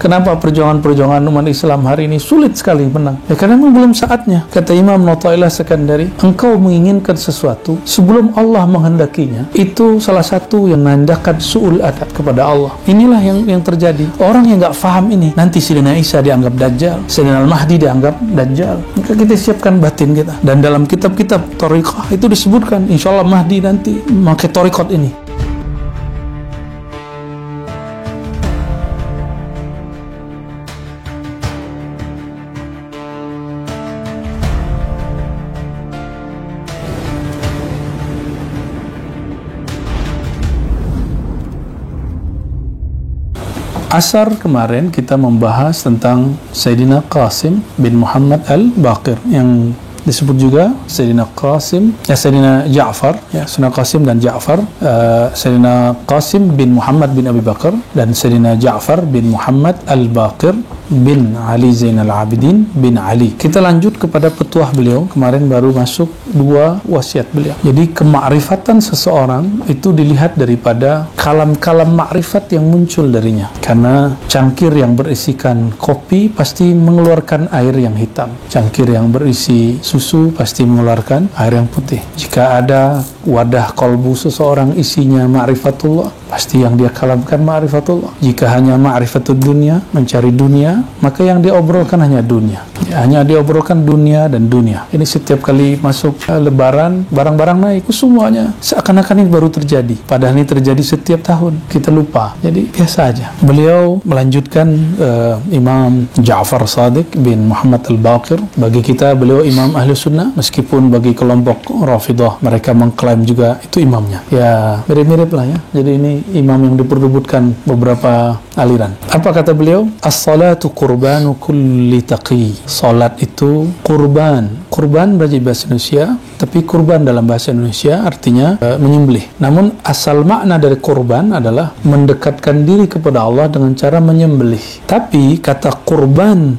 Kenapa perjuangan-perjuangan umat Islam hari ini sulit sekali menang? Ya, karena memang belum saatnya. Kata Imam Athaillah Sekandari, engkau menginginkan sesuatu sebelum Allah menghendakinya, itu salah satu yang menandakan su'ul adab kepada Allah. Inilah yang terjadi. Orang yang nggak faham ini, nanti Sayyidina Isa dianggap Dajjal, Sayyidina Al-Mahdi dianggap Dajjal. Maka kita siapkan batin kita. Dan dalam kitab-kitab Thariqah itu disebutkan, insya Allah Mahdi nanti memakai Thariqat ini. Asar kemarin kita membahas tentang Sayyidina Qasim bin Muhammad al-Baqir, yang disebut juga Sayyidina Qasim, Sayyidina Ja'far, Sayyidina Qasim dan Ja'far, Sayyidina Qasim bin Muhammad bin Abi Bakar dan Sayyidina Ja'far bin Muhammad al-Baqir bin Ali Zainal Abidin bin Ali. Kita lanjut kepada petuah beliau. Kemarin baru masuk 2 wasiat beliau. Jadi kemakrifatan seseorang itu dilihat daripada kalam-kalam makrifat yang muncul darinya. Karena cangkir yang berisikan kopi pasti mengeluarkan air yang hitam. Cangkir yang berisi susu pasti mengeluarkan air yang putih. Jika ada wadah kolbu seseorang isinya ma'rifatullah, pasti yang dia kalamkan ma'rifatullah. Jika hanya ma'rifatul dunia, mencari dunia, maka yang diobrolkan hanya dunia. Hanya diobrolkan dunia dan dunia. Ini setiap kali masuk lebaran, barang-barang naik, semuanya seakan-akan ini baru terjadi. Padahal ini terjadi setiap tahun. Kita lupa. Jadi biasa aja. Beliau melanjutkan Imam Ja'far Shadiq bin Muhammad al-Baqir. Bagi kita beliau imam ahli sunnah, meskipun bagi kelompok Rafidah mereka mengklaim juga itu imamnya. Ya mirip-mirip lah ya. Jadi ini imam yang diperebutkan beberapa aliran. Apa kata beliau? As-salatu qurbanu kulli taqi. Salat itu kurban. Kurban berarti bahasa Indonesia, tapi kurban dalam bahasa Indonesia artinya menyembelih. Namun asal makna dari kurban adalah mendekatkan diri kepada Allah dengan cara menyembelih. Tapi kata kurban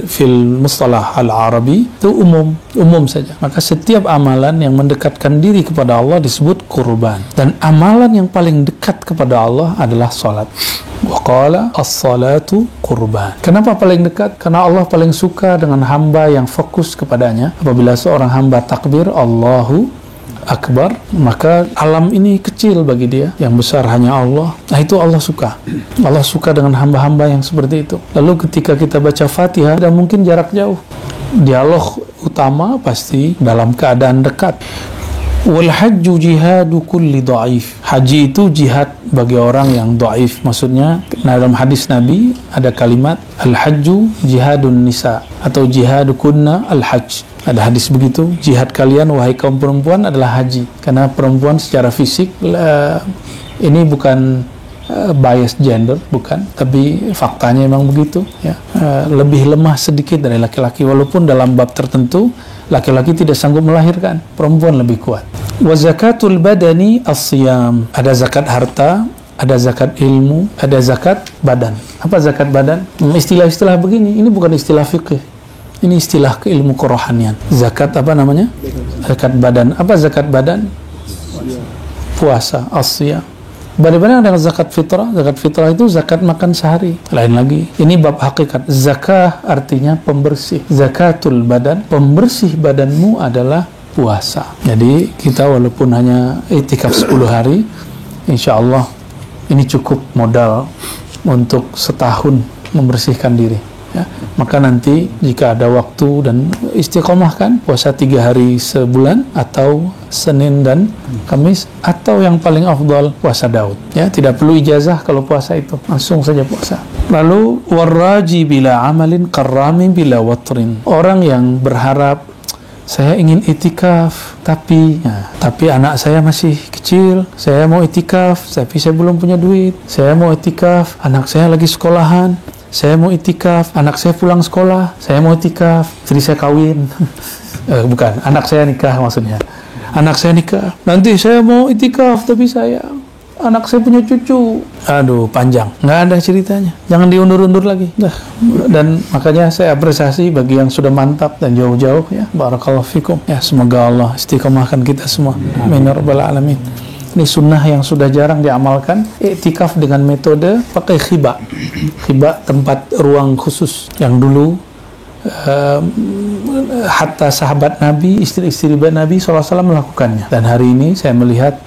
fil mustalah al-arabi itu umum saja. Maka setiap amalan yang mendekatkan diri kepada Allah disebut kurban. Dan amalan yang paling dekat kepada Allah adalah salat. Wa qala as-salatu qurban. Kenapa paling dekat? Karena Allah paling suka dengan hamba yang fokus kepadanya. Apabila seorang hamba takbir Allahu Akbar, maka alam ini kecil bagi dia, yang besar hanya Allah. Nah itu Allah suka. Allah suka dengan hamba-hamba yang seperti itu. Lalu ketika kita baca Fatihah, tidak mungkin jarak jauh. Dialog utama pasti dalam keadaan dekat. Wal hajju jihadu kulli dhaif. Haji itu jihad bagi orang yang dhaif. Maksudnya dalam hadis Nabi ada kalimat al hajju jihadun nisa atau jihadukunna al hajj. Ada hadis begitu, jihad kalian wahai kaum perempuan adalah haji. Karena perempuan secara fisik ini bukan bias gender, bukan, tapi faktanya memang begitu ya. Lebih lemah sedikit dari laki-laki, walaupun dalam bab tertentu laki-laki tidak sanggup melahirkan, perempuan lebih kuat. Wa zakatul badani as-siyam. Ada zakat harta, ada zakat ilmu, ada zakat badan. Apa zakat badan? Istilah-istilah begini, ini bukan istilah fikih. Ini istilah keilmu kerohanian. Zakat apa namanya? Zakat badan. Apa zakat badan? Puasa, as-siyam. Bagaimana dengan zakat fitrah? Zakat fitrah itu zakat makan sehari. Lain lagi. Ini bab hakikat. Zakah artinya pembersih. Zakatul badan, pembersih badanmu adalah puasa. Jadi kita walaupun hanya iktikaf 10 hari, insya Allah ini cukup modal untuk setahun membersihkan diri. Ya, maka nanti jika ada waktu dan istiqomahkan puasa 3 hari sebulan, atau Senin dan Kamis, atau yang paling afdal puasa Daud. Ya, tidak perlu ijazah kalau puasa itu, langsung saja puasa. Lalu warraji bila amalin karrami bila watrin. Orang yang berharap saya ingin itikaf tapi anak saya masih kecil, saya mau itikaf tapi saya belum punya duit. Saya mau itikaf, anak saya lagi sekolahan. Saya mau itikaf, anak saya pulang sekolah. Saya mau itikaf, istri saya kawin. Bukan, anak saya nikah maksudnya. Anak saya nikah. Nanti saya mau itikaf, tapi anak saya punya cucu. Aduh, panjang. Nggak ada ceritanya. Jangan diundur-undur lagi. Dan makanya saya apresiasi bagi yang sudah mantap dan jauh-jauh ya. Barakallahu fikum. Ya, semoga Allah istiqomahkan kita semua. Amin ya rabbal alamin. Ini sunnah yang sudah jarang diamalkan. Iktikaf dengan metode pakai khiba. Khiba tempat ruang khusus yang dulu hatta sahabat Nabi, istri-istri Nabi SAW melakukannya. Dan hari ini saya melihat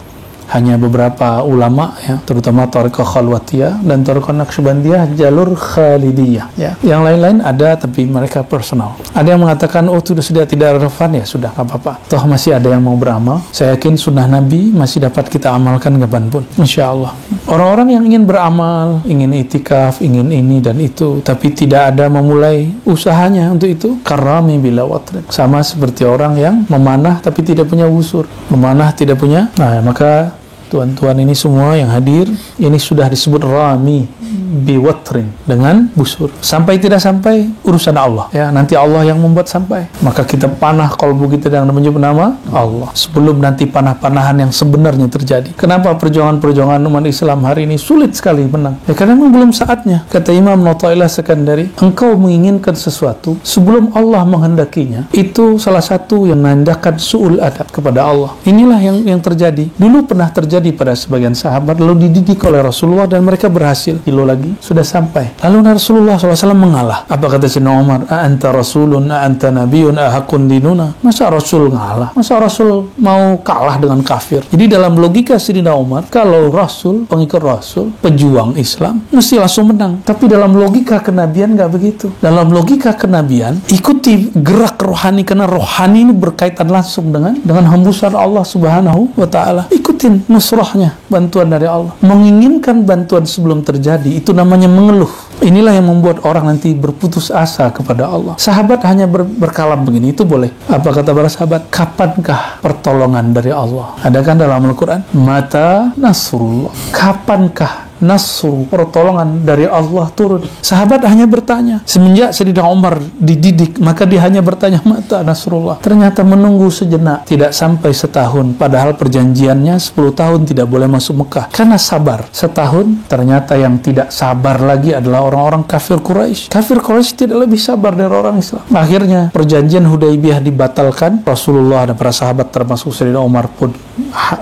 hanya beberapa ulama ya, terutama Thariqah Khalwatiyah dan Thariqah Naqsyabandiyah jalur Khalidiyah ya. Yang lain-lain ada tapi mereka personal. Ada yang mengatakan oh sudah tidak relevan, ya sudah nggak apa-apa. Toh masih ada yang mau beramal. Saya yakin sunnah Nabi masih dapat kita amalkan kapanpun, insya Allah. Orang-orang yang ingin beramal, ingin itikaf, ingin ini dan itu, tapi tidak ada memulai usahanya untuk itu, karami bila watrik. Sama seperti orang yang memanah tapi tidak punya busur, memanah tidak punya. Nah, maka tuan-tuan ini semua yang hadir, ini sudah disebut rami biwatrin, dengan busur. Sampai tidak sampai urusan Allah ya, nanti Allah yang membuat sampai. Maka kita panah kalbu kita dengan menyebut nama Allah sebelum nanti panah-panahan yang sebenarnya terjadi. Kenapa perjuangan-perjuangan umat Islam hari ini sulit sekali menang? Ya karena memang belum saatnya. Kata Imam Athaillah Sekandari, engkau menginginkan sesuatu sebelum Allah menghendakinya, itu salah satu yang menandakan su'ul adab kepada Allah. Inilah yang terjadi. Dulu pernah terjadi pada sebagian sahabat, lalu dididik oleh Rasulullah dan mereka berhasil. Kilo lagi sudah sampai, lalu Rasulullah SAW mengalah. Apa kata Sayyidina Umar? A'anta rasulun, a'anta nabiyun, ahakun dinuna. Masa Rasul ngalah? Masa Rasul mau kalah dengan kafir? Jadi dalam logika Sayyidina Umar, kalau Rasul, pengikut Rasul, pejuang Islam, mesti langsung menang. Tapi dalam logika kenabian nggak begitu. Dalam logika kenabian, ikuti gerak rohani, karena rohani ini berkaitan langsung dengan hembusan Allah Subhanahu wa Ta'ala. Ikutin nusrahnya, bantuan dari Allah. Menginginkan bantuan sebelum terjadi, itu namanya mengeluh. Inilah yang membuat orang nanti berputus asa kepada Allah. Sahabat hanya berkalam begini, itu boleh. Apa kata para sahabat? Kapankah pertolongan dari Allah? Adakah dalam Al-Quran? Mata nasrullah. Kapankah nasru, pertolongan dari Allah turun? Sahabat hanya bertanya. Semenjak Sayyidina Umar dididik, maka dia hanya bertanya mata nasrullah. Ternyata menunggu sejenak, tidak sampai setahun, padahal perjanjiannya 10 tahun tidak boleh masuk Mekah. Karena sabar setahun, ternyata yang tidak sabar lagi adalah orang-orang kafir Quraisy. Kafir Quraisy tidak lebih sabar dari orang Islam. Akhirnya perjanjian Hudaybiyah dibatalkan. Rasulullah dan para sahabat termasuk Sayyidina Umar pun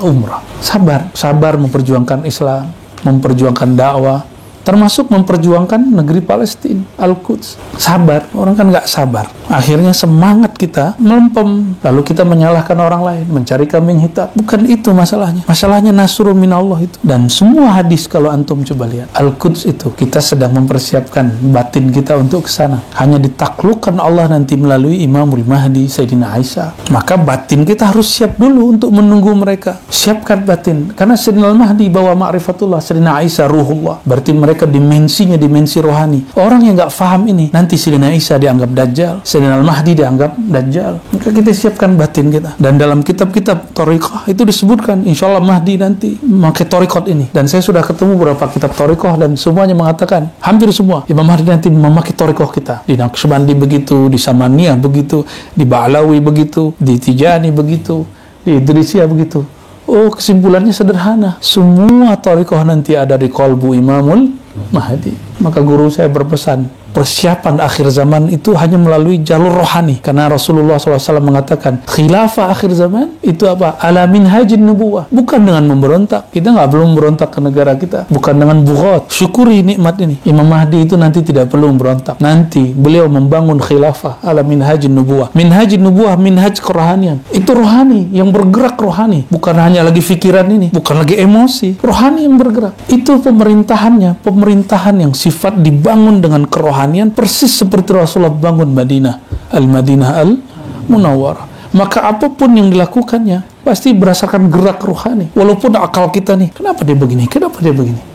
umrah. Sabar memperjuangkan Islam, memperjuangkan dakwah, termasuk memperjuangkan negeri Palestina, Al-Quds. Sabar, orang kan nggak sabar. Akhirnya semangat kita melempem, lalu kita menyalahkan orang lain, mencari kambing hitam. Bukan itu masalahnya. Masalahnya nasrun minallah itu. Dan semua hadis kalau antum coba lihat, Al-Quds itu kita sedang mempersiapkan batin kita untuk ke sana. Hanya ditaklukkan Allah nanti melalui Imamul Mahdi, Sayyidina Isa. Maka batin kita harus siap dulu untuk menunggu mereka. Siapkan batin. Karena Sayyidina Al-Mahdi bawa ma'rifatullah, Sayyidina Isa ruhullah. Berarti mereka dimensinya dimensi rohani. Orang yang nggak paham ini, nanti Sayyidina Isa dianggap Dajjal, Sayyidina Al-Mahdi dianggap Dajjal. Maka kita siapkan batin kita. Dan dalam kitab-kitab Thariqah itu disebutkan, insya Allah Mahdi nanti memakai Thariqah ini. Dan saya sudah ketemu beberapa kitab Thariqah dan semuanya mengatakan, hampir semua, Imam Mahdi nanti memakai Thariqah kita. Di Naqsyabandi begitu, di Samaniyah begitu, di Ba'alawi begitu, di Tijani begitu, di Idrisiyah begitu. Oh, kesimpulannya sederhana. Semua Thariqah nanti ada di qalbu Imamul Mahdi. Maka guru saya berpesan, persiapan akhir zaman itu hanya melalui jalur rohani. Karena Rasulullah SAW mengatakan, khilafah akhir zaman itu apa? Ala minhajin nubuwah. Bukan dengan memberontak. Kita nggak perlu memberontak ke negara kita. Bukan dengan bughat. Syukuri nikmat ini. Imam Mahdi itu nanti tidak perlu memberontak. Nanti beliau membangun khilafah ala minhajin nubuwah. Minhajin nubuwah, minhaj kerohanian. Itu rohani, yang bergerak rohani. Bukan hanya lagi pikiran ini. Bukan lagi emosi. Rohani yang bergerak. Itu pemerintahannya. Pemerintahan yang sifat dibangun dengan kerohanian, persis seperti Rasulullah bangun Madinah, Al-Madinah Al-Munawwarah. Maka apapun yang dilakukannya pasti berdasarkan gerak rohani. Walaupun akal kita nih, kenapa dia begini? Kenapa dia begini?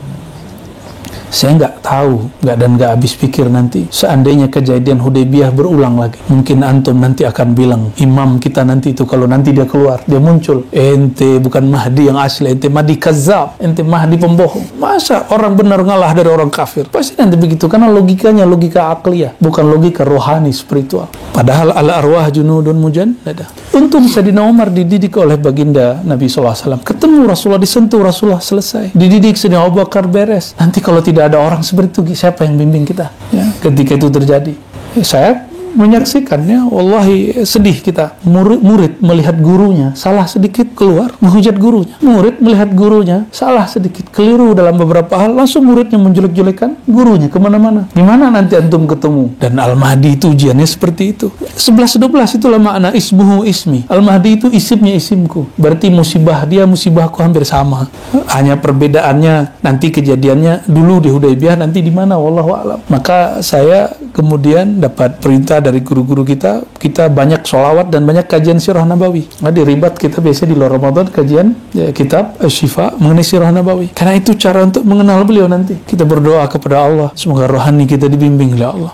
Saya nggak tahu, nggak habis pikir nanti seandainya kejadian Hudaybiyah berulang lagi, mungkin antum nanti akan bilang, imam kita nanti itu kalau nanti dia keluar, dia muncul, ente bukan Mahdi yang asli, ente Mahdi kazzab, ente Mahdi pembohong. Masa orang benar ngalah dari orang kafir? Pasti nanti begitu, karena logikanya logika akliyah, bukan logika rohani spiritual. Padahal al-arwah junudun mujannada. Untung Sayyidina Umar dididik oleh baginda Nabi SAW, ketemu Rasulullah, disentuh Rasulullah, selesai. Dididik Sayyidina Abu Bakar, beres. Nanti kalau tidak ada orang seperti itu, siapa yang bimbing kita? Ya, ketika itu terjadi, saya menyaksikannya, wallahi sedih kita. Murid melihat gurunya salah sedikit keluar menghujat gurunya. Murid melihat gurunya salah sedikit keliru dalam beberapa hal, langsung muridnya menjelek-jelekan gurunya kemana-mana. Gimana nanti antum ketemu? Dan Al-Mahdi itu ujiannya seperti itu. 11-12 itulah makna ismuhu ismi. Al-Mahdi itu isimnya isimku. Berarti musibah dia musibahku hampir sama. Hanya perbedaannya nanti kejadiannya dulu di Hudaybiyah, nanti di mana, wallahu a'lam. Maka saya kemudian dapat perintah dari guru-guru kita banyak sholawat dan banyak kajian sirah nabawi. Nah, di ribat kita biasa di luar Ramadan kajian kitab Syifa mengenai sirah nabawi. Karena itu cara untuk mengenal beliau nanti. Kita berdoa kepada Allah, semoga rohani kita dibimbing oleh Allah.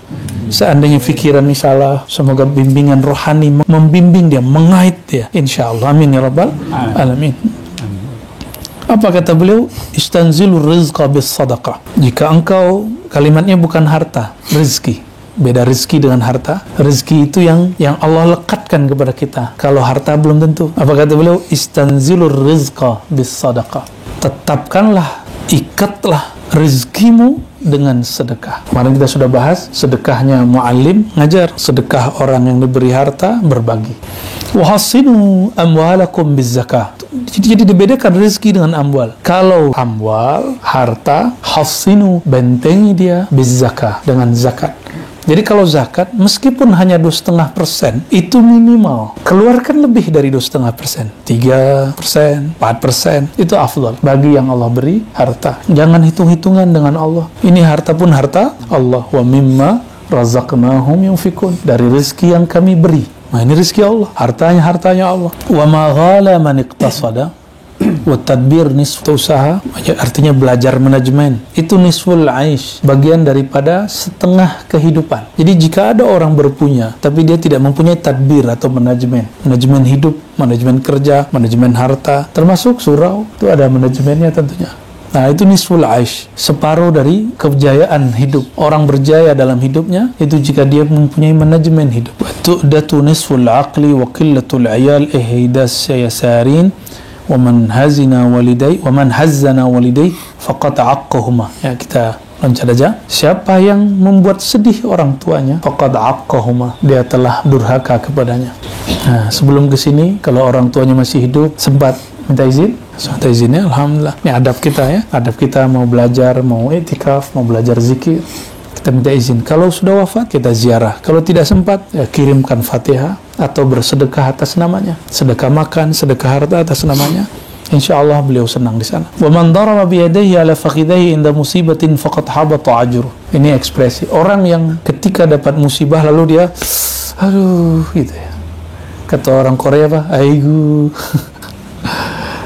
Seandainya fikiran ini salah, semoga bimbingan rohani membimbing dia, mengait dia. Insyaallah, amin ya rabbal alamin. Apa kata beliau? Istanzilur rizqa bis sadaqah. Jika engkau, kalimatnya bukan harta, rezeki. Beda rezeki dengan harta. Rezeki itu yang Allah lekatkan kepada kita. Kalau harta belum tentu. Apa kata beliau? Istanzilur rizqa bis sadaqah. Tetapkanlah, ikatlah rezekimu dengan sedekah. Kemarin kita sudah bahas sedekahnya muallim ngajar, sedekah orang yang diberi harta berbagi. Wa hasinu amwalakum bizakah. Jadi dibedakan rezeki dengan amwal. Kalau amwal, harta, hasinu, bentengi dia bizakah, dengan zakat. Jadi kalau zakat, meskipun hanya 2,5%, itu minimal. Keluarkan lebih dari 2,5%. 3%, 4%, itu afdal. Bagi yang Allah beri harta. Jangan hitung-hitungan dengan Allah. Ini harta pun harta Allah. Wa mimma razaqnahum yunfikun. Dari rezeki yang kami beri. Nah, ini rezeki Allah. Hartanya Allah. Wa ma ghala man iqtasada. Tadbir nisfu usaha, artinya belajar manajemen. Itu nisful aish, bagian daripada setengah kehidupan. Jadi jika ada orang berpunya tapi dia tidak mempunyai tadbir atau manajemen hidup, manajemen kerja, manajemen harta, termasuk surau, itu ada manajemennya tentunya. Nah, itu nisful aish, separuh dari kejayaan hidup. Orang berjaya dalam hidupnya itu jika dia mempunyai manajemen hidup. Tu'datu nisful aqli wa qillatul ayal ihdas yasarin wa man hazana walidai faqad aqqahuma. Ya, kita loncat aja. Siapa yang membuat sedih orang tuanya, faqad aqqahuma, dia telah durhaka kepadanya. Nah, sebelum ke sini kalau orang tuanya masih hidup sempat minta izin, minta izinnya, alhamdulillah. Ini adab kita ya. Adab kita mau belajar, mau i'tikaf, mau belajar zikir, kita minta izin. Kalau sudah wafat kita ziarah. Kalau tidak sempat, ya kirimkan Fatihah atau bersedekah atas namanya. Sedekah makan, sedekah harta atas namanya. Insyaallah beliau senang di sana. Wa man daraba bi yadayhi ala fakhidayhi inda musibatin faqad habata ajruh. Ini ekspresi orang yang ketika dapat musibah lalu dia aduh gitu ya. Kata orang Korea apa? Aigu.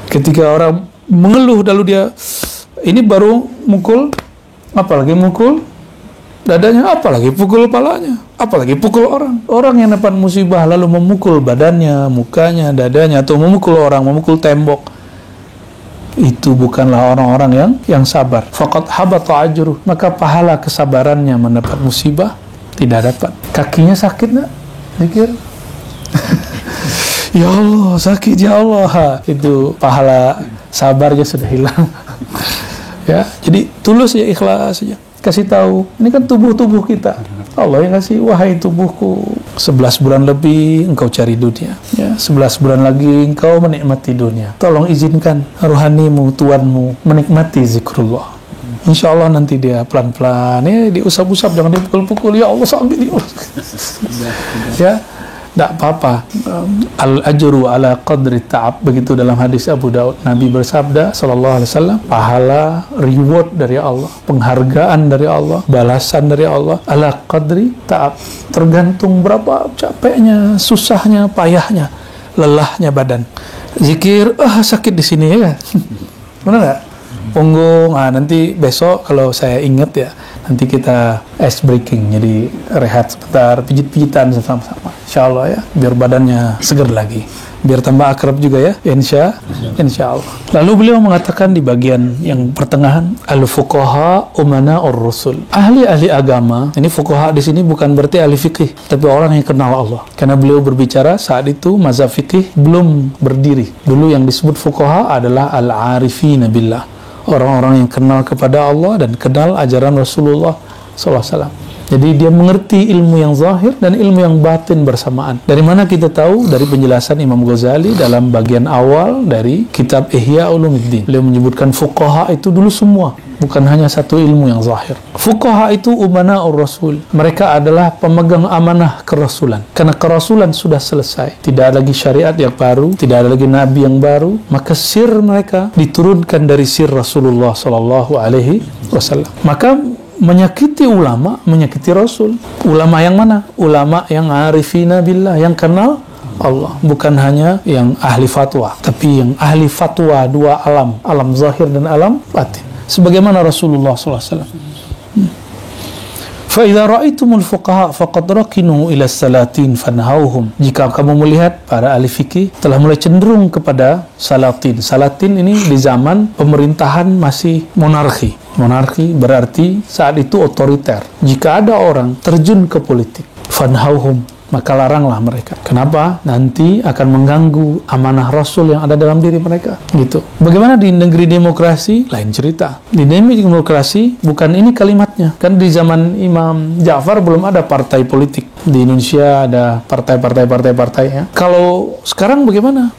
Ketika orang mengeluh lalu dia ini baru mukul, apalagi mukul dadanya, apalagi pukul kepalanya, apalagi pukul orang. Orang yang dapat musibah lalu memukul badannya, mukanya, dadanya, atau memukul orang, memukul tembok, itu bukanlah orang-orang yang sabar. Faqad habata ajruh, maka pahala kesabarannya mendapat musibah tidak dapat. Kakinya sakit nak? Pikir ya Allah sakit ya Allah, itu pahala sabarnya sudah hilang. Ya, jadi tulus ya, ikhlas saja. Kasih tahu, ini kan tubuh kita. Allah yang kasih, wahai tubuhku, 11 bulan lebih engkau cari dunia, ya, 11 bulan lagi engkau menikmati dunia. Tolong izinkan rohanimu, Tuanmu menikmati zikrullah. Insya Allah nanti dia pelan-pelan, ya, diusap-usap, jangan dipukul-pukul. Ya Allah sambil ya, tidak apa-apa. Al-ajru ala qadri ta'ab, begitu dalam hadis Abu Daud. Nabi bersabda sallallahu alaihi wasallam, pahala, reward dari Allah, penghargaan dari Allah, balasan dari Allah, ala qadri ta'ab, tergantung berapa capeknya, susahnya, payahnya, lelahnya badan. Zikir, sakit di sini ya kan. Benar nggak? Punggung, nanti besok kalau saya ingat ya, nanti kita ice breaking, jadi rehat sebentar, pijit-pijitan sama-sama, insya Allah ya, biar badannya segar lagi, biar tambah akrab juga ya, insya Allah. Lalu beliau mengatakan di bagian yang pertengahan, al-fuqaha umana'ur rusul, ahli-ahli agama. Ini fuqaha di sini bukan berarti ahli fikih, tapi orang yang kenal Allah. Karena beliau berbicara saat itu mazhab fikih belum berdiri. Dulu yang disebut fuqaha adalah al-arifina billah, orang-orang yang kenal kepada Allah dan kenal ajaran Rasulullah SAW. Jadi dia mengerti ilmu yang zahir dan ilmu yang batin bersamaan. Dari mana kita tahu? Dari penjelasan Imam Ghazali dalam bagian awal dari kitab Ihya Ulumuddin. Beliau menyebutkan fuqaha itu dulu semua, bukan hanya satu ilmu yang zahir. Fuqaha itu umana'ur rasul. Mereka adalah pemegang amanah kerasulan. Karena kerasulan sudah selesai. Tidak ada lagi syariat yang baru, tidak ada lagi nabi yang baru, maka sir mereka diturunkan dari sir Rasulullah sallallahu alaihi wasallam. Maka menyakiti ulama, menyakiti Rasul. Ulama yang mana? Ulama yang arifina billah, yang kenal Allah, bukan hanya yang ahli fatwa, tapi yang ahli fatwa dua alam, alam zahir dan alam batin, sebagaimana Rasulullah SAW. فَإِذَا رَأَيْتُمُ الْفُقَهَاءَ فَقَدْ رَكِنُوا إِلَى السَّلَاطِينَ فَانْهَوْهُمْ. Jika kamu melihat para ahli fikih telah mulai cenderung kepada salatin. Salatin ini di zaman pemerintahan masih monarki. Monarki berarti saat itu otoriter. Jika ada orang terjun ke politik, fanhauhum, maka laranglah mereka. Kenapa? Nanti akan mengganggu amanah Rasul yang ada dalam diri mereka. Gitu. Bagaimana di negeri demokrasi? Lain cerita. Di negeri demokrasi, bukan ini kalimatnya. Kan di zaman Imam Ja'far belum ada partai politik. Di Indonesia ada partai ya. Kalau sekarang bagaimana?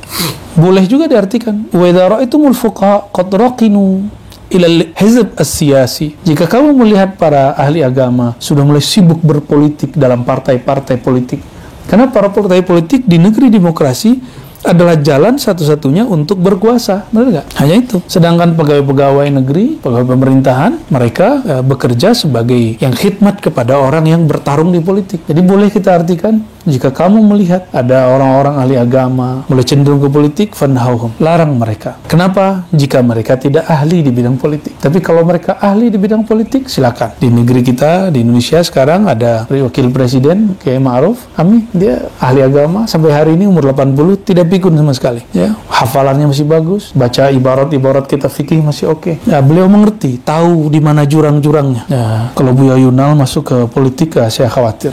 Boleh juga diartikan. Wa idza ra'aitumul fuqaha qad raqinu ilal hizb as-siyasi. Jika kamu melihat para ahli agama sudah mulai sibuk berpolitik dalam partai-partai politik, karena para partai politik di negeri demokrasi adalah jalan satu-satunya untuk berkuasa, benar nggak? Hanya itu. Sedangkan pegawai-pegawai negeri, pegawai pemerintahan, mereka bekerja sebagai yang khidmat kepada orang yang bertarung di politik. Jadi boleh kita artikan, jika kamu melihat ada orang-orang ahli agama mulai cenderung ke politik, fanhauhum, larang mereka. Kenapa? Jika mereka tidak ahli di bidang politik. Tapi kalau mereka ahli di bidang politik, silakan. Di negeri kita, di Indonesia sekarang ada wakil presiden, Kiai Ma'ruf Amin, dia ahli agama, sampai hari ini umur 80, tidak pikun sama sekali. Ya, hafalannya masih bagus, baca ibarat-ibarat kitab fikih masih oke. Ya, beliau mengerti, tahu di mana jurang-jurangnya. Ya, kalau Buya Yunal masuk ke politik, saya khawatir.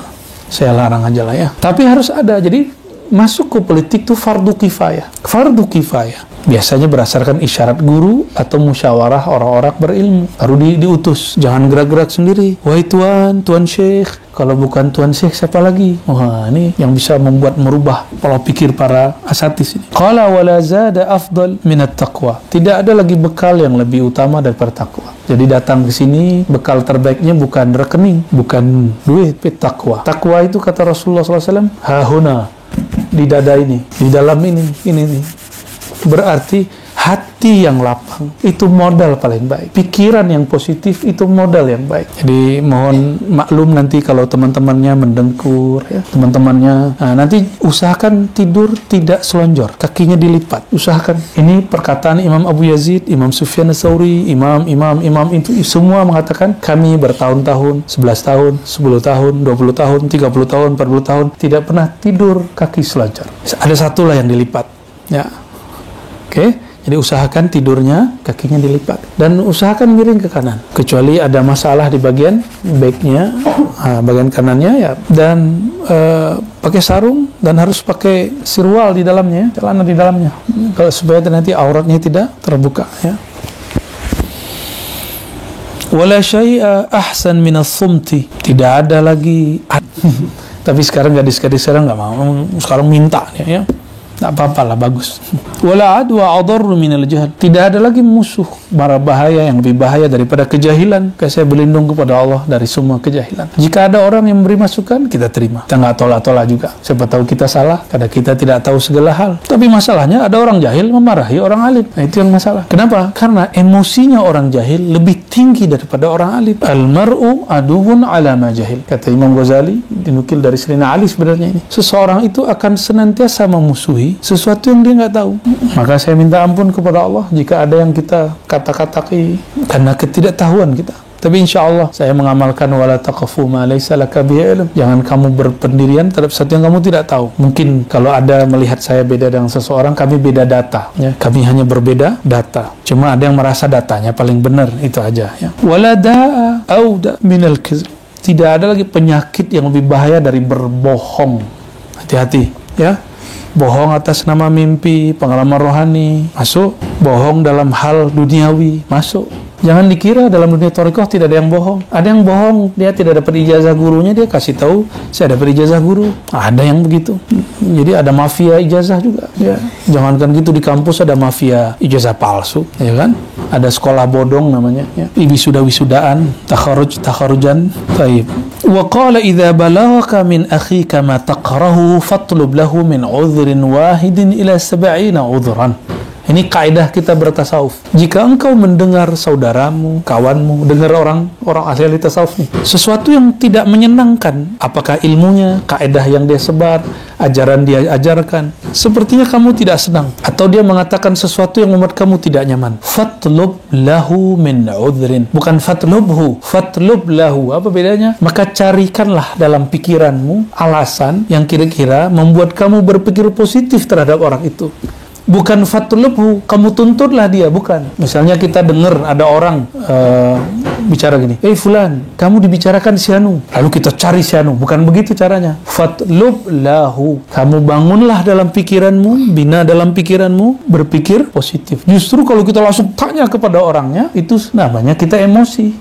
Saya larang aja lah ya. Tapi harus ada. Jadi masuk ke politik itu fardu kifayah. Fardu kifayah biasanya berdasarkan isyarat guru atau musyawarah orang-orang berilmu. Baru diutus. Jangan gerak-gerak sendiri. Wahai tuan syekh. Kalau bukan tuan syekh, siapa lagi? Wah, ini yang bisa merubah pola pikir para asatis ini. Qala wala zada afdal minat taqwa. Tidak ada lagi bekal yang lebih utama daripada takwa. Jadi datang ke sini, bekal terbaiknya bukan rekening, bukan duit, tapi takwa. Takwa itu kata Rasulullah SAW, hahuna, di dada ini, di dalam ini. Berarti hati yang lapang itu modal paling baik. Pikiran yang positif itu modal yang baik. Jadi mohon maklum nanti kalau teman-temannya mendengkur, ya, teman-temannya nanti usahakan tidur tidak selonjor, kakinya dilipat. Usahakan. Ini perkataan Imam Abu Yazid, Imam Sufyan Ats-Tsauri, imam itu semua mengatakan kami bertahun-tahun, 11 tahun, 10 tahun, 20 tahun, 30 tahun, 40 tahun tidak pernah tidur kaki selonjor. Ada satulah yang dilipat. Ya. Oke. Jadi usahakan tidurnya kakinya dilipat dan usahakan miring ke kanan. Kecuali ada masalah di bagian backnya, bagian kanannya ya. Dan pakai sarung dan harus pakai sirwal di dalamnya, celana di dalamnya, kalau supaya nanti auratnya tidak terbuka. Ya. Wala syai'a ahsan minas sumti. Tidak ada lagi. Tapi sekarang gadis-gadis sekarang nggak mau. Sekarang minta ya. Tak apa-apalah, bagus. Wala adwa adarru minal jahl. Tidak ada lagi musuh mara bahaya yang lebih bahaya daripada kejahilan. Saya berlindung kepada Allah dari semua kejahilan. Jika ada orang yang memberi masukan, kita terima. Kita nggak tolak-tolak juga. Siapa tahu kita salah, karena kita tidak tahu segala hal. Tapi masalahnya ada orang jahil memarahi orang alim. Nah, itu yang masalah. Kenapa? Karena emosinya orang jahil lebih tinggi daripada orang alim. Al-mar'u aduwwun ala ma jahil. Kata Imam Ghazali, dinukil dari Sayyidina Ali sebenarnya ini. Seseorang itu akan senantiasa memusuhi sesuatu yang dia nggak tahu. Maka saya minta ampun kepada Allah jika ada yang kita kata-katai karena ketidaktahuan kita. Tapi insya Allah saya mengamalkan wala taqfu ma laysa laka bihi ilm. Jangan kamu berpendirian terhadap sesuatu yang kamu tidak tahu. Mungkin kalau ada melihat saya beda dengan seseorang, kami beda data. Ya. Kami hanya berbeda data. Cuma ada yang merasa datanya paling benar, itu aja. Ya. Wala da'a auda minal kizb. Tidak ada lagi penyakit yang lebih bahaya dari berbohong. Hati-hati, ya. Bohong atas nama mimpi, pengalaman rohani, masuk. Bohong dalam hal duniawi, masuk. Jangan dikira dalam dunia thariqah tidak ada yang bohong. Ada yang bohong, dia tidak dapat ijazah gurunya, dia kasih tahu saya dapat ijazah guru. Ada yang begitu. Jadi ada mafia ijazah juga. Ya. Jangankan gitu, di kampus ada mafia ijazah palsu, ya kan? Ada sekolah bodong namanya. Ya. Wisudaan, takharujan. Baik. Wa qala idza balaghaka min akhika ma taqrahu fatlub lahu min udhrin wahidin ila 70 udhran. Ini kaidah kita bertasawuf. Jika engkau mendengar saudaramu, kawanmu, dengar orang ahli tasawuf nih, sesuatu yang tidak menyenangkan, apakah ilmunya, kaidah yang dia sebar, ajaran dia ajarkan, sepertinya kamu tidak senang, atau dia mengatakan sesuatu yang membuat kamu tidak nyaman, fatlub lahu min udhrin, bukan fatlubhu, fatlub lahu. Apa bedanya? Maka carikanlah dalam pikiranmu alasan yang kira-kira membuat kamu berpikir positif terhadap orang itu. Bukan fatlubhu, kamu tuntutlah dia, bukan. Misalnya kita dengar ada orang bicara gini, fulan, kamu dibicarakan si Anu, lalu kita cari si Anu. Bukan begitu caranya. Fatlub lahu, kamu bangunlah dalam pikiranmu, bina dalam pikiranmu, berpikir positif. Justru kalau kita langsung tanya kepada orangnya, itu namanya kita emosi.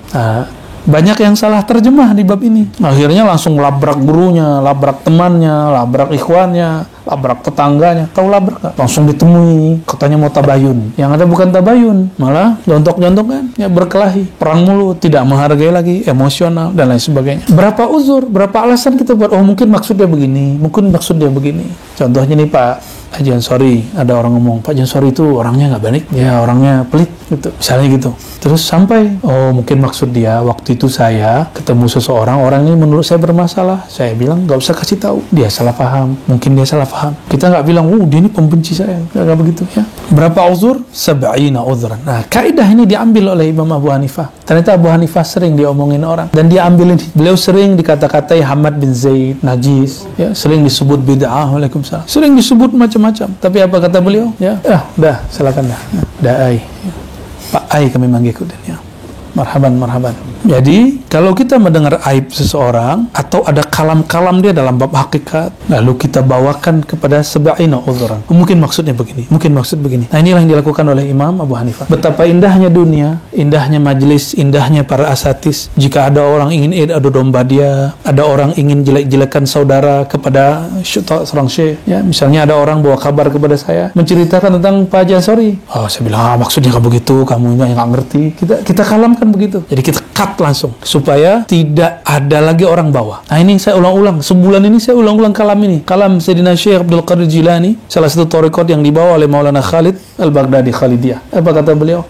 Banyak yang salah terjemah di bab ini. Akhirnya langsung labrak gurunya, labrak temannya, labrak ikhwannya, labrak tetangganya. Tahu labrak gak? Langsung ditemui, katanya mau tabayun. Yang ada bukan tabayun, malah jontok-jontokan, ya berkelahi, perang mulut, tidak menghargai lagi, emosional dan lain sebagainya. Berapa uzur, berapa alasan kita buat, mungkin maksudnya begini, mungkin maksudnya begini. Contohnya nih Pak Haji Ansori, ada orang ngomong, Pak Haji Ansori itu orangnya nggak baik, ya orangnya pelit, gitu. Misalnya gitu. Terus sampai, mungkin maksud dia, waktu itu saya ketemu seseorang, orang ini menurut saya bermasalah. Saya bilang, nggak usah kasih tahu. Dia salah paham, mungkin dia salah paham. Kita nggak bilang, dia ini pembenci saya. Nggak begitu, ya. Berapa uzur? 70 uzran. Nah, kaidah ini diambil oleh Imam Abu Hanifah. Ternyata Abu Hanifah sering diomongin orang. Dan dia ambil ini. Beliau sering dikata-katai Hamad bin Zaid, najis. Ya, sering disebut bid'ah, waalaikumsalam. Sering disebut macam-macam. Tapi apa kata beliau? Ya, dah, silakan dah. Dah, Pak Ai kami manggil ya. Marhaban. Jadi, kalau kita mendengar aib seseorang atau ada kalam-kalam dia dalam bab hakikat, lalu kita bawakan kepada 70 uzran. Mungkin maksudnya begini, mungkin maksud begini. Nah, inilah yang dilakukan oleh Imam Abu Hanifah. Betapa indahnya dunia, indahnya majlis, indahnya para asatis. Jika ada orang ingin adu domba dia, ada orang ingin jelek-jelekan saudara kepada seorang syekh, ya, misalnya ada orang bawa kabar kepada saya menceritakan tentang Pak Haji Ansori. Saya bilang, maksudnya nggak begitu, kamu yang nggak ngerti. Kita kalamkan begitu. Jadi kita cut langsung supaya tidak ada lagi orang bawa. Nah, ini saya ulang-ulang. Sebulan ini saya ulang-ulang kalam ini. Kalam Sayyidina Syekh Abdul Qadir Jilani, salah satu thariqat yang dibawa oleh Maulana Khalid Al-Baghdadi Khalidiyah. Apa kata beliau?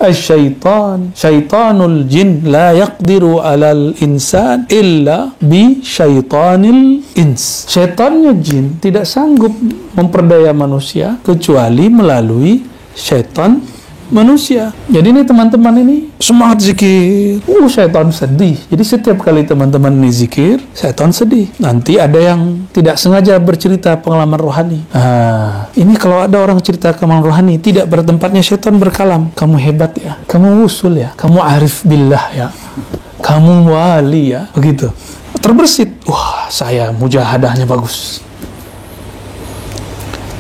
Syaitanul jin la yaqdiru 'alal insan illa bi syaitanil ins. Syaitannya jin tidak sanggup memperdaya manusia kecuali melalui syaitan manusia. Jadi ini teman-teman ini semangat zikir. Syaitan sedih. Jadi setiap kali teman-teman ini zikir, syaitan sedih. Nanti ada yang tidak sengaja bercerita pengalaman rohani. Ini kalau ada orang cerita pengalaman rohani, tidak bertempatnya syaitan berkalam. Kamu hebat ya. Kamu usul ya. Kamu arif billah ya. Kamu wali ya. Begitu. Terbersit. Saya mujahadahnya bagus.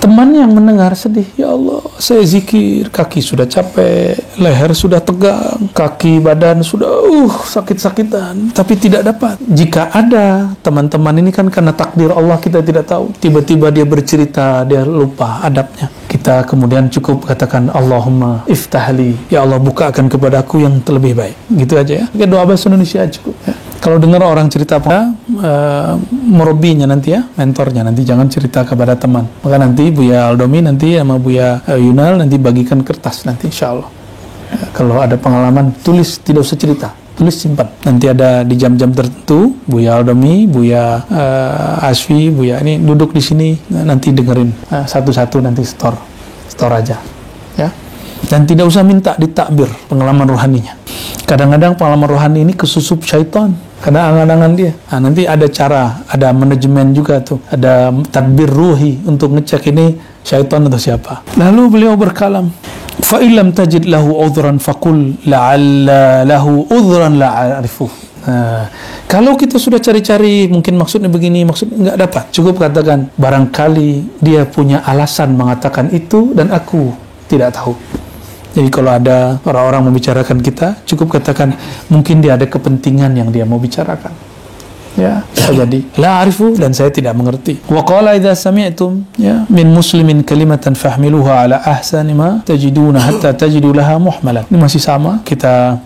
Teman yang mendengar sedih, ya Allah, saya zikir, kaki sudah capek, leher sudah tegang, kaki badan sudah sakit-sakitan, tapi tidak dapat. Jika ada teman-teman ini kan karena takdir Allah kita tidak tahu, tiba-tiba dia bercerita, dia lupa adabnya. Kita kemudian cukup katakan Allahumma iftahli, ya Allah bukakan kepadaku yang terlebih baik. Gitu aja ya. Oke, doa bahasa Indonesia cukup ya. Kalau dengar orang cerita murabinya nanti ya, mentornya nanti jangan cerita kepada teman. Maka nanti Buya Aldomi nanti sama Buya Yunal nanti bagikan kertas nanti insya Allah. Ya, kalau ada pengalaman tulis, tidak usah cerita, tulis simpan. Nanti ada di jam-jam tertentu Buya Aldomi, Buya Asfi, Buya ini duduk di sini nanti dengerin satu-satu nanti store aja ya. Dan tidak usah minta ditakbir pengalaman rohaninya. Kadang-kadang pengalaman rohani ini kesusup syaitan karena angan-angan dia. Nanti ada cara, ada manajemen juga tuh, ada tadbir ruhi untuk ngecek ini syaitan atau siapa. Lalu beliau berkalam, fa illam tajid lahu udhran faqul la'alla lahu udhran la a'rifu. Kalau kita sudah cari-cari, mungkin maksudnya begini, maksudnya nggak dapat, cukup katakan barangkali dia punya alasan mengatakan itu dan aku tidak tahu. Jadi kalau ada orang-orang membicarakan kita, cukup katakan mungkin dia ada kepentingan yang dia mau bicarakan. Ya, bisa jadi la arifu, dan saya tidak mengerti. Wa qala idza sami'tum ya min muslimin kalimatan fahmiluha ala ahsani ma tajiduna hatta tajidu laha muhmalan. Ini masih sama, kita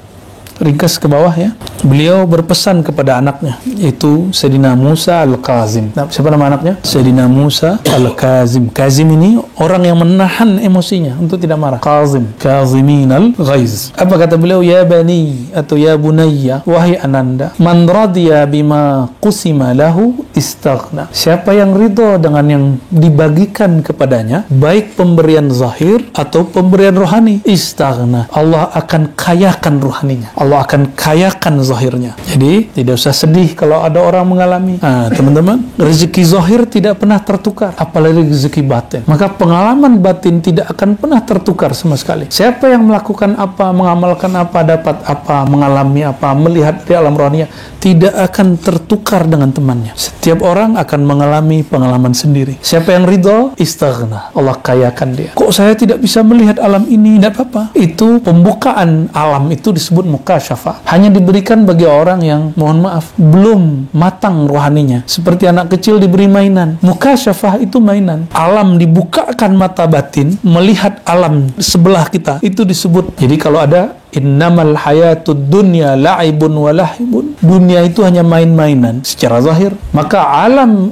ringkas ke bawah ya. Beliau berpesan kepada anaknya, yaitu Sayyidina Musa Al-Kazim. Nah, siapa nama anaknya? Sayyidina Musa Al-Kazim. Kazim ini orang yang menahan emosinya untuk tidak marah. Kazim, Kaziminal Ghaiz. Apa kata beliau? Ya bani atau ya bunayya, wahai ananda, man radiya bima qusima lahu istaghna. Siapa yang ridho dengan yang dibagikan kepadanya, baik pemberian zahir atau pemberian rohani, istaghna. Allah akan kayakan rohaninya. Allah akan kayakan zahirnya. Jadi tidak usah sedih kalau ada orang mengalami. Teman-teman, rezeki zahir tidak pernah tertukar, apalagi rezeki batin. Maka pengalaman batin tidak akan pernah tertukar sama sekali. Siapa yang melakukan apa, mengamalkan apa, dapat apa, mengalami apa, melihat di alam rohaninya, tidak akan tertukar dengan temannya. Setiap orang akan mengalami pengalaman sendiri. Siapa yang ridho, istaghna. Allah kayakan dia. Kok saya tidak bisa melihat alam ini? Tidak apa-apa. Itu pembukaan alam itu disebut mukasyafah. Hanya diberikan bagi orang yang, mohon maaf, belum matang rohaninya. Seperti anak kecil diberi mainan. Mukasyafah itu mainan. Alam dibukakan mata batin, melihat alam sebelah kita. Itu disebut. Jadi kalau ada innamal hayatud dunya la'ibun wa lahibun, dunia itu hanya main-mainan secara zahir, maka alam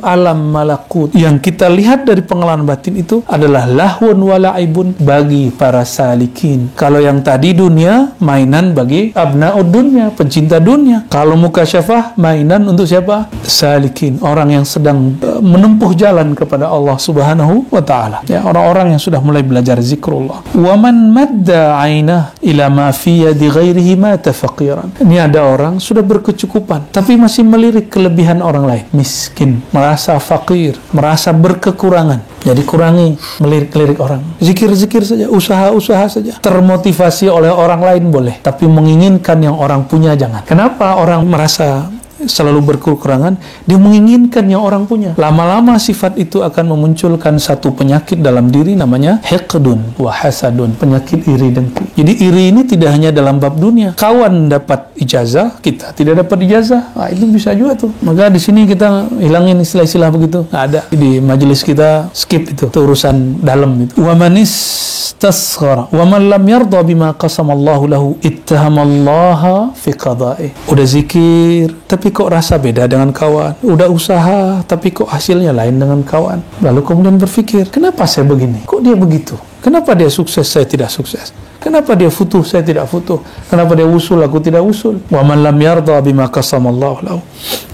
malakut yang kita lihat dari pengalaman batin itu adalah lahwun wa la'ibun bagi para salikin. Kalau yang tadi dunia, mainan bagi abna'ud dunya, pencinta dunia. Kalau mukasyafah, mainan untuk siapa? Salikin, orang yang sedang menempuh jalan kepada Allah Subhanahu wa ta'ala. Ya, orang-orang yang sudah mulai belajar zikrullah. Wa man madda 'ainah ila ma fi yadi ghairihi mata faqiran. Ini ada orang sudah berkecukupan tapi masih melirik kelebihan orang lain, miskin, merasa fakir, merasa berkekurangan. Jadi kurangi melirik-lirik orang. Zikir-zikir saja, usaha-usaha saja. Termotivasi oleh orang lain boleh, tapi menginginkan yang orang punya jangan. Kenapa orang merasa selalu berkekurangan? Dia menginginkan yang orang punya. Lama-lama sifat itu akan memunculkan satu penyakit dalam diri, namanya hiqdun wa hasadun, penyakit iri dengki. Jadi iri ini tidak hanya dalam bab dunia. Kawan dapat ijazah, kita tidak dapat ijazah, itu bisa juga tuh. Maka di sini kita hilangin istilah-istilah begitu. Nggak ada di majelis kita, skip itu urusan dalam itu. Wa man istasghara wa man lam yarda bima qasamallahu lahu ittahamallaha fi qada'i. Udah zikir tapi kok rasa beda dengan kawan. Udah usaha, tapi kok hasilnya lain dengan kawan. Lalu kemudian berpikir, kenapa saya begini? Kok dia begitu? Kenapa dia sukses, saya tidak sukses? Kenapa dia futuh, saya tidak futuh? Kenapa dia usul, aku tidak usul? Wa man lam yarda bima qasamallahu lahu.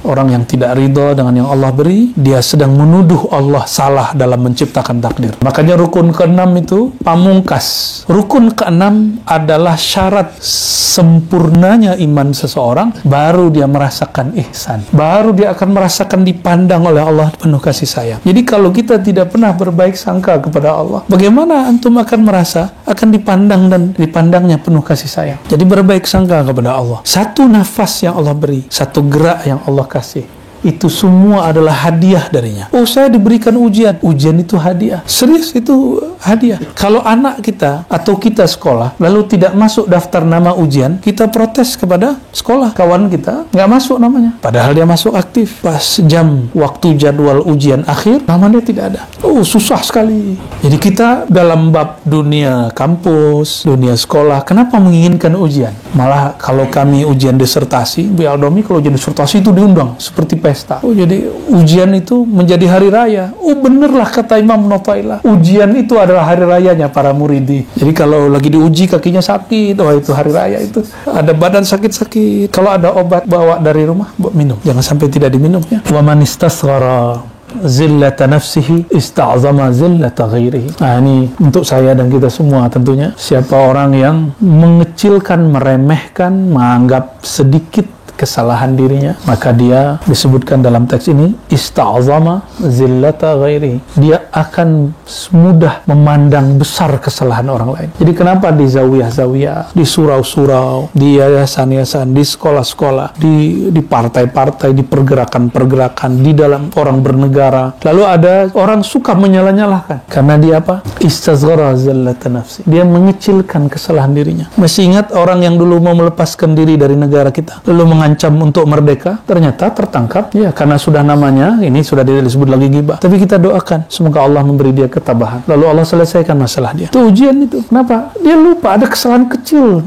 Orang yang tidak ridha dengan yang Allah beri, dia sedang menuduh Allah salah dalam menciptakan takdir. Makanya rukun ke-6 itu pamungkas. Rukun ke-6 adalah syarat sempurnanya iman seseorang, baru dia merasakan ihsan. Baru dia akan merasakan dipandang oleh Allah penuh kasih sayang. Jadi kalau kita tidak pernah berbaik sangka kepada Allah, bagaimana antum akan merasa akan dipandang dan dipandangnya penuh kasih sayang? Jadi berbaik sangka kepada Allah. Satu nafas yang Allah beri, satu gerak yang Allah kasih, itu semua adalah hadiah darinya. Oh, saya diberikan ujian. Ujian itu hadiah. Serius, itu hadiah. Kalau anak kita atau kita sekolah lalu tidak masuk daftar nama ujian, kita protes kepada sekolah. Kawan kita nggak masuk namanya, padahal dia masuk aktif. Pas jam waktu jadwal ujian akhir, namanya tidak ada. Oh, susah sekali. Jadi kita dalam bab dunia kampus, dunia sekolah, kenapa menginginkan ujian? Malah kalau kami ujian disertasi, Bu Aldomi, kalau ujian disertasi itu diundang seperti pesta. Oh, jadi ujian itu menjadi hari raya. Oh, benerlah kata Imam Notailah, ujian itu adalah hari rayanya para muridi. Jadi kalau lagi diuji kakinya sakit, oh itu hari raya itu. Ada badan sakit-sakit, kalau ada obat bawa dari rumah, minum. Jangan sampai tidak diminumnya. Wa man istasghara zillata nafsihi ista'zama zillata ghairihi. Nah, ini untuk saya dan kita semua tentunya. Siapa orang yang mengecilkan, meremehkan, menganggap sedikit kesalahan dirinya, maka dia disebutkan dalam teks ini ista'zama zillata ghairi. Dia akan mudah memandang besar kesalahan orang lain. Jadi kenapa di zawiyah-zawiyah, di surau-surau, di yayasan-yayasan, di sekolah-sekolah, di partai-partai, di pergerakan-pergerakan, di dalam orang bernegara, lalu ada orang suka menyalah-nyalahkan karena dia apa? Istazghara zillata nafsi. Dia mengecilkan kesalahan dirinya. Masih ingat orang yang dulu mau melepaskan diri dari negara kita, lalu mengancam untuk merdeka, ternyata tertangkap, ya karena sudah namanya, ini sudah disebut lagi ghibah. Tapi kita doakan, semoga Allah memberi dia ketabahan. Lalu Allah selesaikan masalah dia. Itu ujian itu. Kenapa? Dia lupa ada kesalahan kecil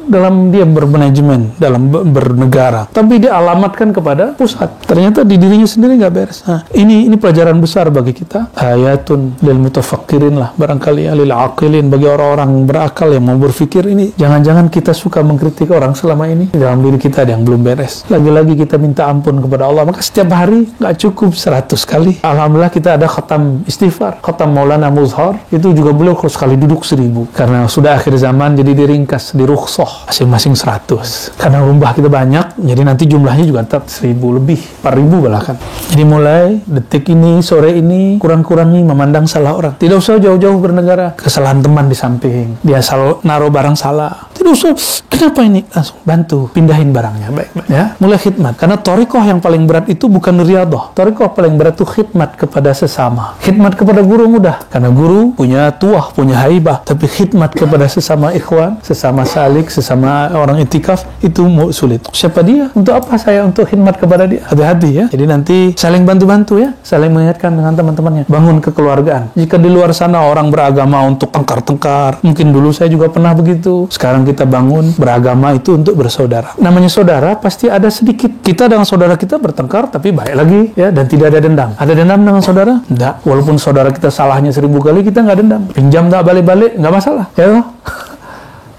dalam dia bermanajemen, dalam bernegara, tapi dia alamatkan kepada pusat. Ternyata di dirinya sendiri nggak beres. Nah, ini pelajaran besar bagi kita. Ayatun lil mutafakkirin lah, barangkali ya, lil aqilin, bagi orang-orang berakal yang mau berpikir. Ini jangan-jangan kita suka mengkritik orang selama ini, dalam diri kita ada yang belum beres. Lagi-lagi kita minta ampun kepada Allah. Maka setiap hari nggak cukup 100 kali. Alhamdulillah kita ada khatam istighfar, khatam Maulana Muzhar. Itu juga beliau sekali duduk 1000, karena sudah akhir zaman jadi diringkas, dirukhsah masing-masing 100. Karena rumah kita banyak, jadi nanti jumlahnya juga tetap 1000 lebih, 4000 bahkan. Jadi mulai detik ini, sore ini, kurang-kurangi memandang salah orang. Tidak usah jauh-jauh bernegara. Kesalahan teman di samping, dia naruh barang salah. Tidak usah, kenapa ini? Langsung bantu, pindahin barangnya, baik-baik. Ya, mulai khidmat. Karena thariqah yang paling berat itu bukan riyadhah. Thariqah paling berat itu khidmat kepada sesama. Khidmat kepada guru mudah, karena guru punya tuah, punya haibah. Tapi khidmat kepada sesama ikhwan, sesama salik, sesama orang itikaf, itu sulit. Siapa dia? Untuk apa saya untuk khidmat kepada dia? Hati-hati ya. Jadi nanti saling bantu-bantu ya, saling mengingatkan dengan teman-temannya. Bangun kekeluargaan. Jika di luar sana orang beragama untuk tengkar-tengkar, mungkin dulu saya juga pernah begitu. Sekarang kita bangun beragama itu untuk bersaudara. Namanya saudara pasti ada sedikit. Kita dengan saudara kita bertengkar, tapi baik lagi ya, dan tidak ada dendam. Ada dendam dengan saudara? Tidak. Walaupun saudara kita salahnya 1000 kali, kita nggak dendam. Pinjam tak balik-balik, nggak masalah. Ya,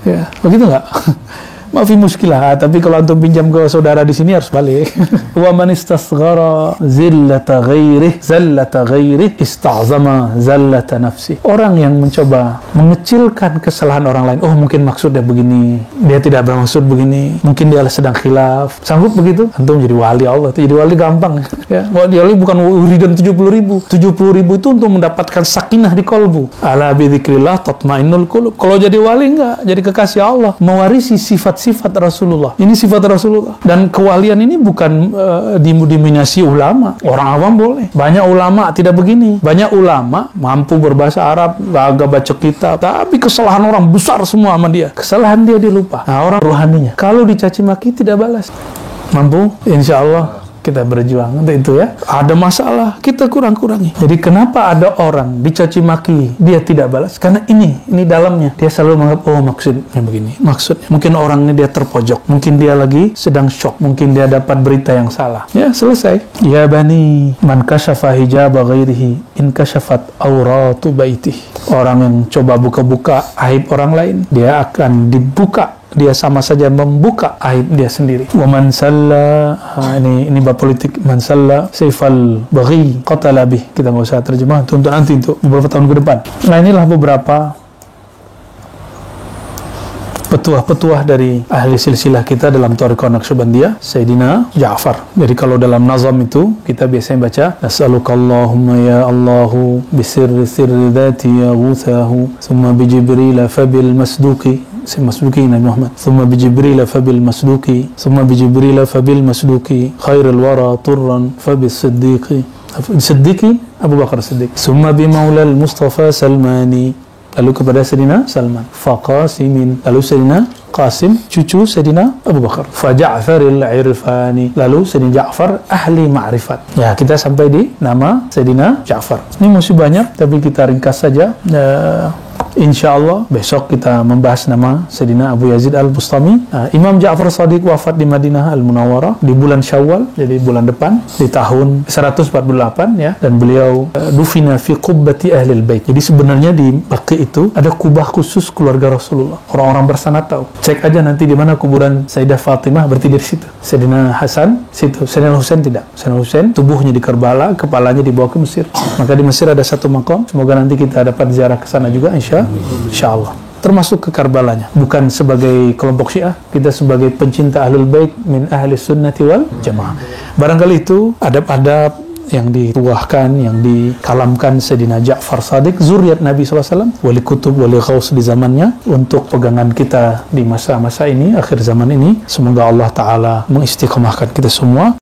ya, begitu nggak? Maafi muskilah, tapi kalau antum pinjam ke saudara di sini harus balik. Wa man istasghara zillata ghairihi zallata ghairihi ista'zama zallata nafsi. Orang yang mencoba mengecilkan kesalahan orang lain, oh mungkin maksudnya begini, dia tidak bermaksud begini, mungkin dia sedang khilaf. Sanggup begitu? Antum jadi wali Allah. Jadi wali gampang ya. Wali bukan wiridan 70.000. 70.000 itu untuk mendapatkan sakinah di kolbu. Ala bi dzikrillah tatmainnul qulub. Kalau jadi wali enggak, jadi kekasih Allah, mewarisi sifat Rasulullah. Ini sifat Rasulullah. Dan kewalian ini bukan didominasi ulama. Orang awam boleh. Banyak ulama tidak begini. Banyak ulama mampu berbahasa Arab, agak baca kitab, tapi kesalahan orang besar semua sama dia. Kesalahan dia lupa. Nah, orang rohaninya kalau dicaci maki tidak balas. Mampu? Insya Allah kita berjuang untuk itu ya. Ada masalah, kita kurang-kurangi. Jadi kenapa ada orang dicaci maki dia tidak balas? Karena ini dalamnya dia selalu menganggap, oh maksudnya begini, maksudnya mungkin orang ini dia terpojok, mungkin dia lagi sedang shock, mungkin dia dapat berita yang salah. Ya, selesai. Ya bani man kashafa hijaba ghairihi in kashafat auratu baitih. Orang yang coba buka-buka aib orang lain, dia akan dibuka, dia sama saja membuka aib dia sendiri. Wa man salla, ini bab politik, man salla sayfal baghi qatala bih. Kita nggak usah terjemah untuk nanti, untuk beberapa tahun ke depan. Nah, inilah beberapa petuah-petuah dari ahli silsilah kita dalam Thariqah Naqsyabandiyah, Sayyidina Ja'far. Jadi kalau dalam nazam itu kita biasanya baca Nas'alukallahumma ya Allahu bisirri sirri dhati ya ghuthahu thumma bi Jibril fabil masduqi Nabi Muhammad thumma bi Jibril fabil masduqi thumma bi Jibril fabil masduqi khairul wara turran fabis siddiqi Abu Bakar Siddiq thumma bi maulal Mustafa Salmani, lalu kepada Sayyidina Salman faqasimin, lalu Sayyidina Qasim cucu Sayyidina Abu Bakar, fa Ja'faril Irfani, lalu Sayyidina Ja'far ahli ma'rifat. Ya, kita sampai di nama Sayyidina Ja'far. Ini masih banyak tapi kita ringkas saja. InsyaAllah besok kita membahas nama Sayyidina Abu Yazid Al-Bustami. Imam Ja'far Shadiq wafat di Madinah Al-Munawwarah di bulan Syawal, jadi bulan depan, di tahun 148 ya. Dan beliau dufina fi qubbati ahlil bait. Jadi sebenarnya di Baqi itu ada kubah khusus keluarga Rasulullah. Orang-orang bersanad tahu. Cek aja nanti di mana kuburan Sayyidah Fatimah, berarti dari situ. Sayyidina Hasan situ, Sayyidina Husain tidak. Sayyidina Husain tubuhnya di Karbala, kepalanya dibawa ke Mesir. Maka di Mesir ada satu makam. Semoga nanti kita dapat ziarah ke sana juga insya Allah. termasuk ke Karbalanya. Bukan sebagai kelompok Syiah, kita sebagai pencinta Ahlul Bait min ahli sunnati wal jamaah. Barangkali itu adab-adab yang dituahkan, yang dikalamkan Sayyidina Ja'far Shadiq, zuriat Nabi SAW, wali kutub, wali ghaus di zamannya, untuk pegangan kita di masa-masa ini, akhir zaman ini. Semoga Allah Ta'ala mengistiqomahkan kita semua.